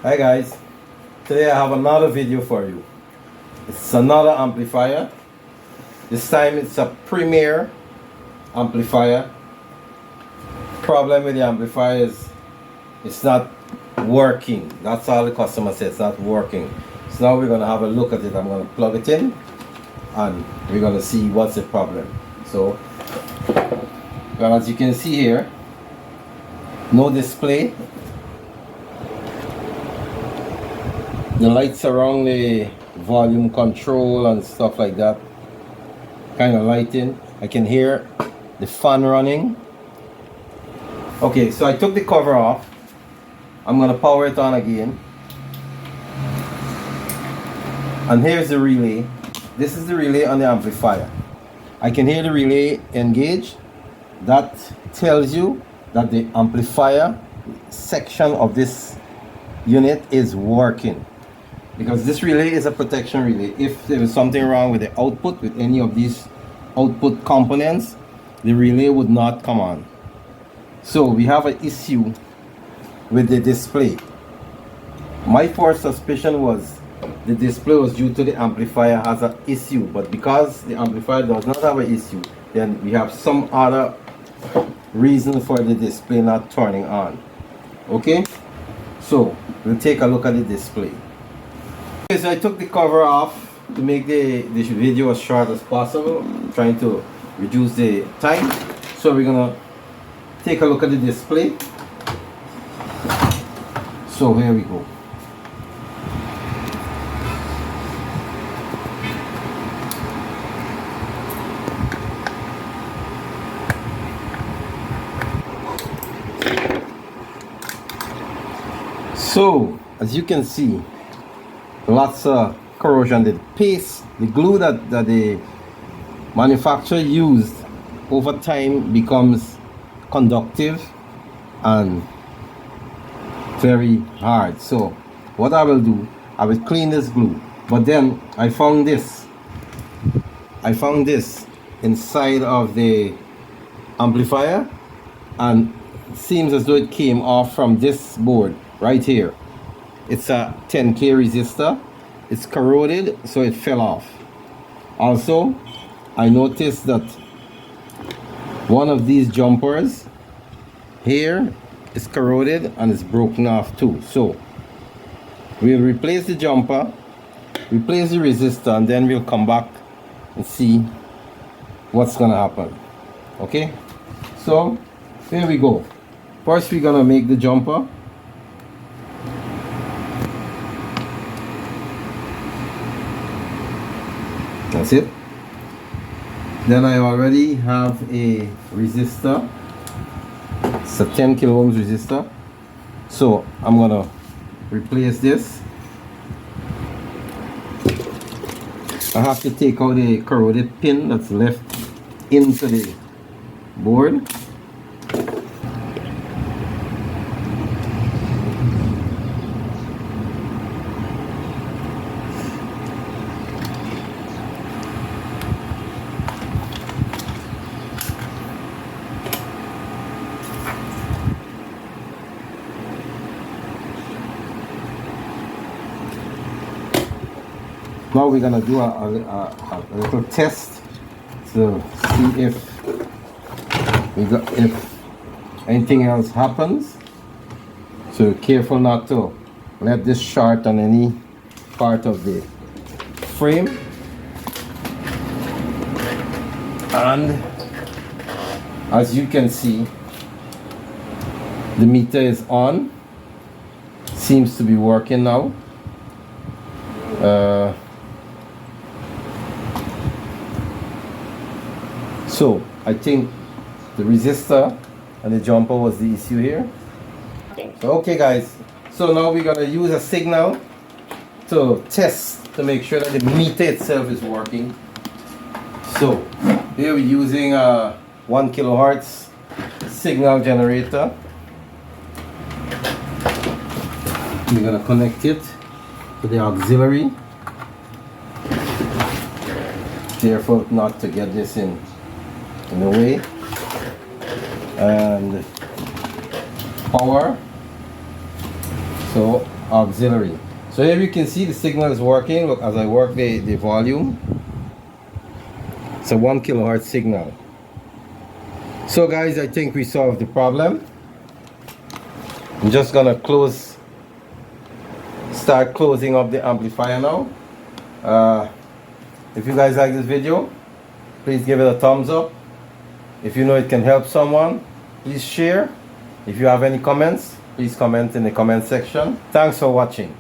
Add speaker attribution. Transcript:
Speaker 1: Hi guys, today I have another video for you. It's another amplifier. This time it's a premier amplifier. Problem with the amplifier is it's not working. That's all the customer says, it's not working. So now we're going to have a look at it. I'm going to plug it in and we're going to see what's the problem. So, well, as you can see here, no display. The lights around the volume control and stuff like that, kind of lighting. I can hear the fan running. Okay, so I took the cover off. I'm going to power it on again. And here's the relay. This is the relay on the amplifier. I can hear the relay engage. That tells you that the amplifier section of this unit is working. Because this relay is a protection relay. If there is something wrong with the output, with any of these output components, the relay would not come on. So we have an issue with the display. My first suspicion was the display was due to the amplifier has an issue, but because the amplifier does not have an issue, then we have some other reason for the display not turning on. Okay, so we'll take a look at the display. Okay, so I took the cover off to make the video as short as possible. I'm trying to reduce the time. So we're gonna take a look at the display. So here we go. So as you can see, lots of corrosion. The paste, the glue that the manufacturer used over time becomes conductive and very hard. So what I will do, I will clean this glue. But then I found this inside of the amplifier, and it seems as though it came off from this board right here. It's a 10K resistor. It's corroded, so it fell off. Also, I noticed that one of these jumpers here is corroded and it's broken off too. So we'll replace the jumper, replace the resistor, and then we'll come back and see what's gonna happen. Okay, so here we go. First we're gonna make the jumper. That's it. Then I already have a resistor. It's a 10 kilo ohms resistor. So I'm gonna replace this. I have to take out the corroded pin that's left into the board. Now we're gonna do a little test to see if anything else happens. So careful not to let this short on any part of the frame. And as you can see, the meter is on. Seems to be working now. So I think the resistor and the jumper was the issue here. So, okay guys, so now we're gonna use a signal to test to make sure that the meter itself is working. So here we're using a 1 kilohertz signal generator. We're gonna connect it to the auxiliary. Careful not to get this in the way. And power. So auxiliary. So here you can see the signal is working. Look, as I work the volume, it's a 1 kilohertz signal. So guys, I think we solved the problem. I'm just gonna start closing up the amplifier now. If you guys like this video, please give it a thumbs up. If you know it can help someone, please share. If you have any comments, please comment in the comment section. Thanks for watching.